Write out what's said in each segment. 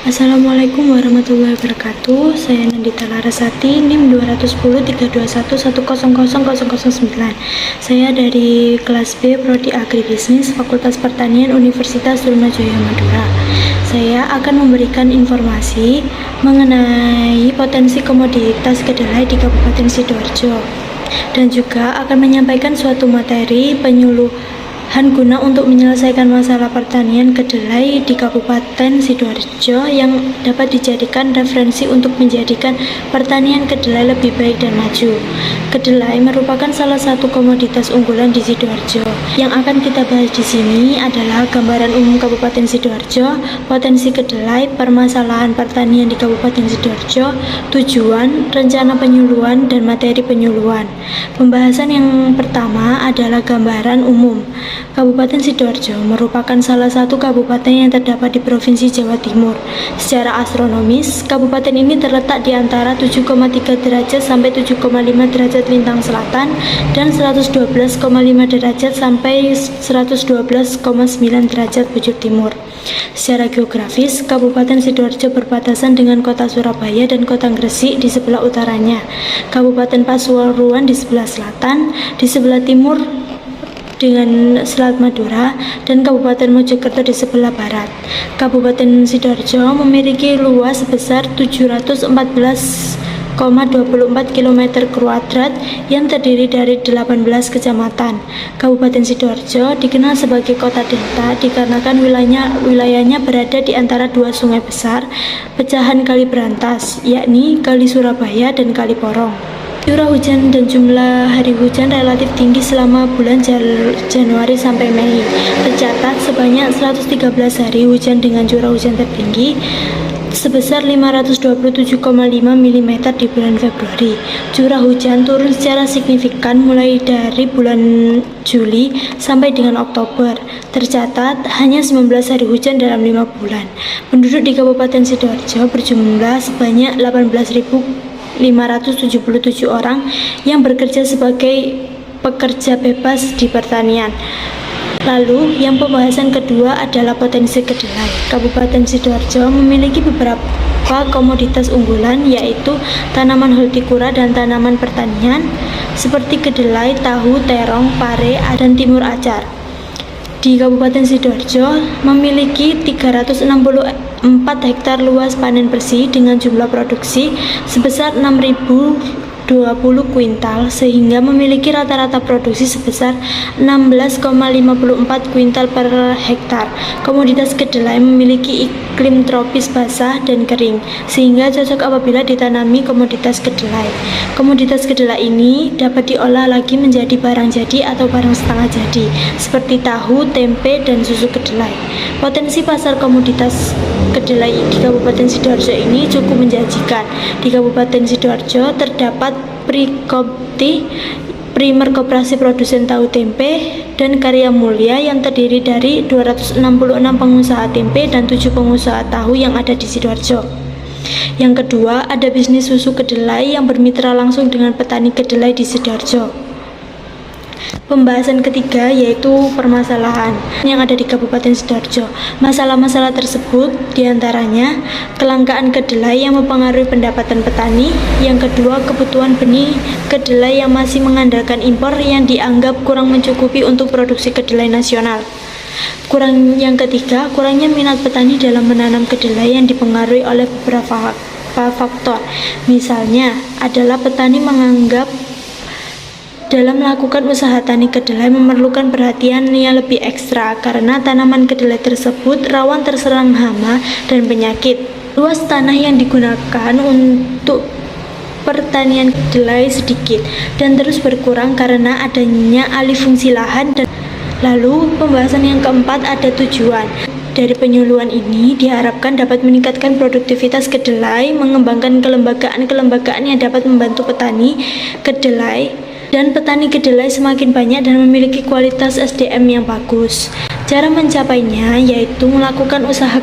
Assalamualaikum warahmatullahi wabarakatuh. Saya Nandita Larasati, NIM 210 321 100009. Saya dari kelas B Prodi Agribisnis Fakultas Pertanian Universitas Trunojoyo Madura. Saya akan memberikan informasi mengenai potensi komoditas kedelai di Kabupaten Sidoarjo dan juga akan menyampaikan suatu materi penyuluhan guna untuk menyelesaikan masalah pertanian kedelai di Kabupaten Sidoarjo yang dapat dijadikan referensi untuk menjadikan pertanian kedelai lebih baik dan maju. Kedelai merupakan salah satu komoditas unggulan di Sidoarjo. Yang akan kita bahas di sini adalah gambaran umum Kabupaten Sidoarjo, potensi kedelai, permasalahan pertanian di Kabupaten Sidoarjo, tujuan, rencana penyuluhan, dan materi penyuluhan. Pembahasan yang pertama adalah gambaran umum. Kabupaten Sidoarjo merupakan salah satu kabupaten yang terdapat di Provinsi Jawa Timur. Secara astronomis, kabupaten ini terletak di antara 7,3 derajat sampai 7,5 derajat lintang selatan dan 112,5 derajat sampai 112,9 derajat bujur timur. Secara geografis, Kabupaten Sidoarjo berbatasan dengan Kota Surabaya dan Kota Gresik di sebelah utaranya, Kabupaten Pasuruan di sebelah selatan, di sebelah timur dengan Selat Madura, dan Kabupaten Mojokerto di sebelah barat. Kabupaten Sidoarjo memiliki luas sebesar 714,24 km kuadrat yang terdiri dari 18 kecamatan. Kabupaten Sidoarjo dikenal sebagai kota delta dikarenakan wilayahnya berada di antara dua sungai besar pecahan Kali Berantas, yakni Kali Surabaya dan Kali Porong. Curah hujan dan jumlah hari hujan relatif tinggi selama bulan Januari sampai Mei. Tercatat sebanyak 113 hari hujan dengan curah hujan tertinggi sebesar 527,5 mm di bulan Februari. Curah hujan turun secara signifikan mulai dari bulan Juli sampai dengan Oktober. Tercatat hanya 19 hari hujan dalam 5 bulan. Penduduk di Kabupaten Sidoarjo berjumlah sebanyak 18.577 orang yang bekerja sebagai pekerja bebas di pertanian. Lalu, yang pembahasan kedua adalah potensi kedelai. Kabupaten Sidoarjo memiliki beberapa komoditas unggulan, yaitu tanaman hortikura dan tanaman pertanian seperti kedelai, tahu, terong, pare, dan timur acar. Di Kabupaten Sidoarjo memiliki 364 hektar luas panen bersih dengan jumlah produksi sebesar 6.020 kuintal, sehingga memiliki rata-rata produksi sebesar 16,54 kuintal per hektar. Komoditas kedelai memiliki iklim tropis basah dan kering, sehingga cocok apabila ditanami komoditas kedelai. Komoditas kedelai ini dapat diolah lagi menjadi barang jadi atau barang setengah jadi, seperti tahu, tempe, dan susu kedelai. Potensi pasar komoditas kedelai di Kabupaten Sidoarjo ini cukup menjanjikan. Di Kabupaten Sidoarjo terdapat Prikopti, Primer Koperasi Produsen Tahu Tempe, dan Karya Mulya yang terdiri dari 266 pengusaha tempe dan 7 pengusaha tahu yang ada di Sidoarjo. Yang kedua, ada bisnis susu kedelai yang bermitra langsung dengan petani kedelai di Sidoarjo. Pembahasan ketiga yaitu permasalahan yang ada di Kabupaten Sidoarjo. Masalah-masalah tersebut diantaranya kelangkaan kedelai yang mempengaruhi pendapatan petani. Yang kedua, kebutuhan benih kedelai yang masih mengandalkan impor yang dianggap kurang mencukupi untuk produksi kedelai nasional. Yang ketiga, kurangnya minat petani dalam menanam kedelai yang dipengaruhi oleh beberapa faktor. Misalnya adalah petani menganggap dalam melakukan usaha tani kedelai memerlukan perhatian yang lebih ekstra karena tanaman kedelai tersebut rawan terserang hama dan penyakit. Luas tanah yang digunakan untuk pertanian kedelai sedikit dan terus berkurang karena adanya alih fungsi lahan. Lalu pembahasan yang keempat ada tujuan. Dari penyuluhan ini diharapkan dapat meningkatkan produktivitas kedelai, mengembangkan kelembagaan yang dapat membantu petani kedelai dan petani kedelai semakin banyak dan memiliki kualitas SDM yang bagus. Cara mencapainya yaitu melakukan usaha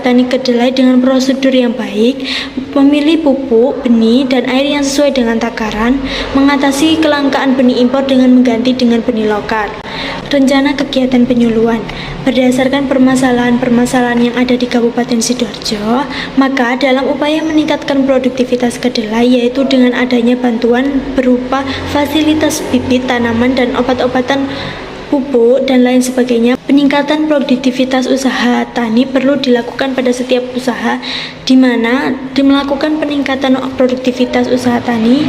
tani kedelai dengan prosedur yang baik, memilih pupuk, benih, dan air yang sesuai dengan takaran, mengatasi kelangkaan benih impor dengan mengganti dengan benih lokal. Rencana kegiatan penyuluhan berdasarkan permasalahan-permasalahan yang ada di Kabupaten Sidoarjo, maka dalam upaya meningkatkan produktivitas kedelai yaitu dengan adanya bantuan berupa fasilitas bibit tanaman dan obat-obatan, pupuk, dan lain sebagainya. Peningkatan produktivitas usaha tani perlu dilakukan pada setiap usaha, di mana melakukan peningkatan produktivitas usaha tani,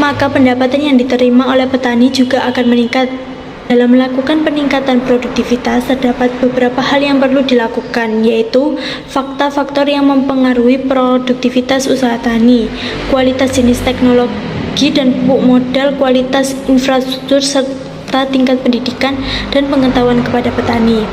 maka pendapatan yang diterima oleh petani juga akan meningkat. Dalam melakukan peningkatan produktivitas, terdapat beberapa hal yang perlu dilakukan, yaitu faktor-faktor yang mempengaruhi produktivitas usaha tani, kualitas jenis teknologi dan pupuk modal, kualitas infrastruktur, serta tingkat pendidikan dan pengetahuan kepada petani.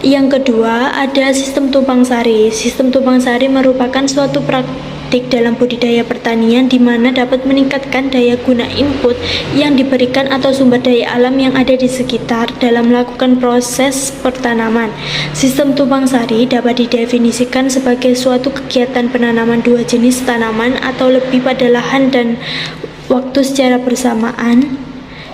Yang kedua, ada sistem tumpang sari. Sistem tumpang sari merupakan suatu praktik dalam budidaya pertanian di mana dapat meningkatkan daya guna input yang diberikan atau sumber daya alam yang ada di sekitar dalam melakukan proses pertanaman. Sistem tumpang sari dapat didefinisikan sebagai suatu kegiatan penanaman dua jenis tanaman atau lebih pada lahan dan waktu secara bersamaan,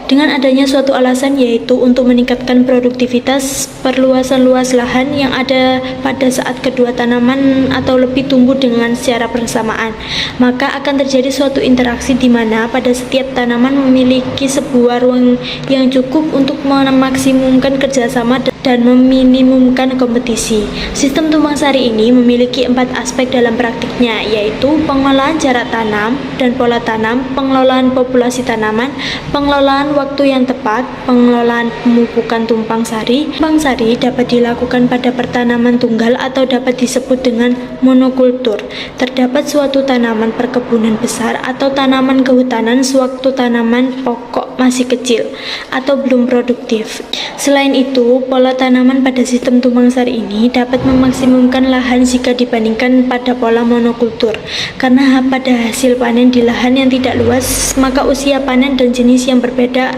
dengan adanya suatu alasan yaitu untuk meningkatkan produktivitas. Perluasan luas lahan yang ada pada saat kedua tanaman atau lebih tumbuh dengan secara bersamaan, maka akan terjadi suatu interaksi di mana pada setiap tanaman memiliki sebuah ruang yang cukup untuk memaksimumkan kerjasama dan meminimumkan kompetisi. Sistem tumpang sari ini memiliki 4 aspek dalam praktiknya, yaitu pengolahan jarak tanam dan pola tanam, pengelolaan populasi tanaman, pengelolaan waktu yang tepat, pengelolaan pemupukan tumpang sari. Tumpang sari dapat dilakukan pada pertanaman tunggal atau dapat disebut dengan monokultur. Terdapat suatu tanaman perkebunan besar atau tanaman kehutanan sewaktu tanaman pokok masih kecil atau belum produktif. Selain itu, pola tanaman pada sistem tumpang sari ini dapat memaksimumkan lahan jika dibandingkan pada pola monokultur. Karena pada hasil panen di lahan yang tidak luas, maka usia panen dan jenis yang berbeda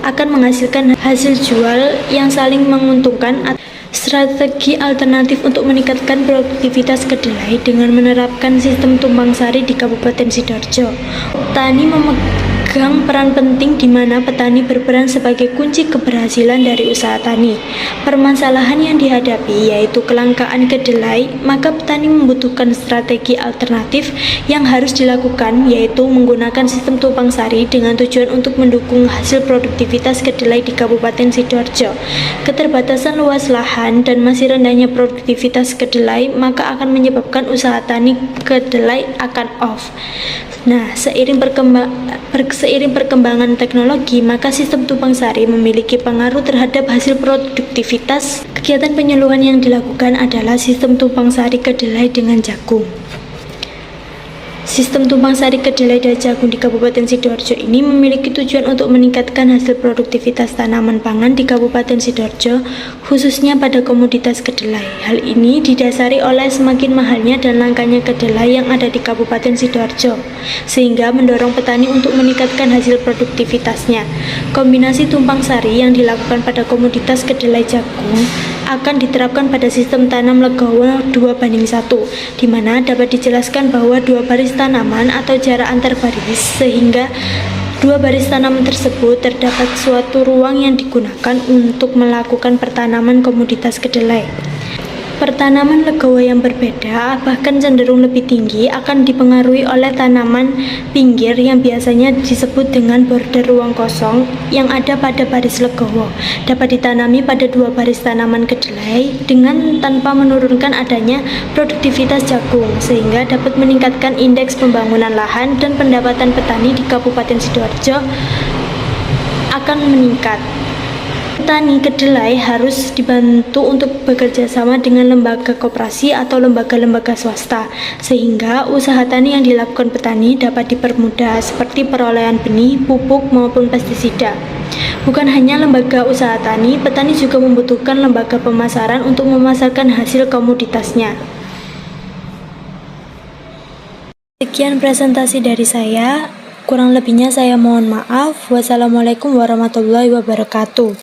akan menghasilkan hasil jual yang saling menguntungkan. Strategi alternatif untuk meningkatkan produktivitas kedelai dengan menerapkan sistem tumpang sari di Kabupaten Sidoarjo. Petani memegang peran penting di mana petani berperan sebagai kunci keberhasilan dari usaha tani. Permasalahan yang dihadapi yaitu kelangkaan kedelai, maka petani membutuhkan strategi alternatif yang harus dilakukan, yaitu menggunakan sistem tumpang sari dengan tujuan untuk mendukung hasil produktivitas kedelai di Kabupaten Sidoarjo. Keterbatasan luas lahan dan masih rendahnya produktivitas kedelai maka akan menyebabkan usaha tani kedelai akan off. Nah, seiring perkembangan teknologi, maka sistem tumpang sari memiliki pengaruh terhadap hasil produktivitas. Kegiatan penyuluhan yang dilakukan adalah sistem tumpang sari kedelai dengan jagung. Sistem tumpang sari kedelai dan jagung di Kabupaten Sidoarjo ini memiliki tujuan untuk meningkatkan hasil produktivitas tanaman pangan di Kabupaten Sidoarjo, khususnya pada komoditas kedelai. Hal ini didasari oleh semakin mahalnya dan langkanya kedelai yang ada di Kabupaten Sidoarjo, sehingga mendorong petani untuk meningkatkan hasil produktivitasnya. Kombinasi tumpang sari yang dilakukan pada komoditas kedelai jagung akan diterapkan pada sistem tanam legowo 2:1, di mana dapat dijelaskan bahwa 2 baris tanaman atau jarak antar baris, sehingga 2 baris tanaman tersebut terdapat suatu ruang yang digunakan untuk melakukan pertanaman komoditas kedelai. Pertanaman legowo yang berbeda, bahkan cenderung lebih tinggi, akan dipengaruhi oleh tanaman pinggir yang biasanya disebut dengan border ruang kosong yang ada pada baris legowo. Dapat ditanami pada 2 baris tanaman kedelai dengan tanpa menurunkan adanya produktivitas jagung, sehingga dapat meningkatkan indeks pembangunan lahan dan pendapatan petani di Kabupaten Sidoarjo akan meningkat. Petani kedelai harus dibantu untuk bekerja sama dengan lembaga koperasi atau lembaga-lembaga swasta, sehingga usaha tani yang dilakukan petani dapat dipermudah seperti perolehan benih, pupuk, maupun pestisida. Bukan hanya lembaga usaha tani, petani juga membutuhkan lembaga pemasaran untuk memasarkan hasil komoditasnya. Sekian presentasi dari saya, kurang lebihnya saya mohon maaf. Wassalamualaikum warahmatullahi wabarakatuh.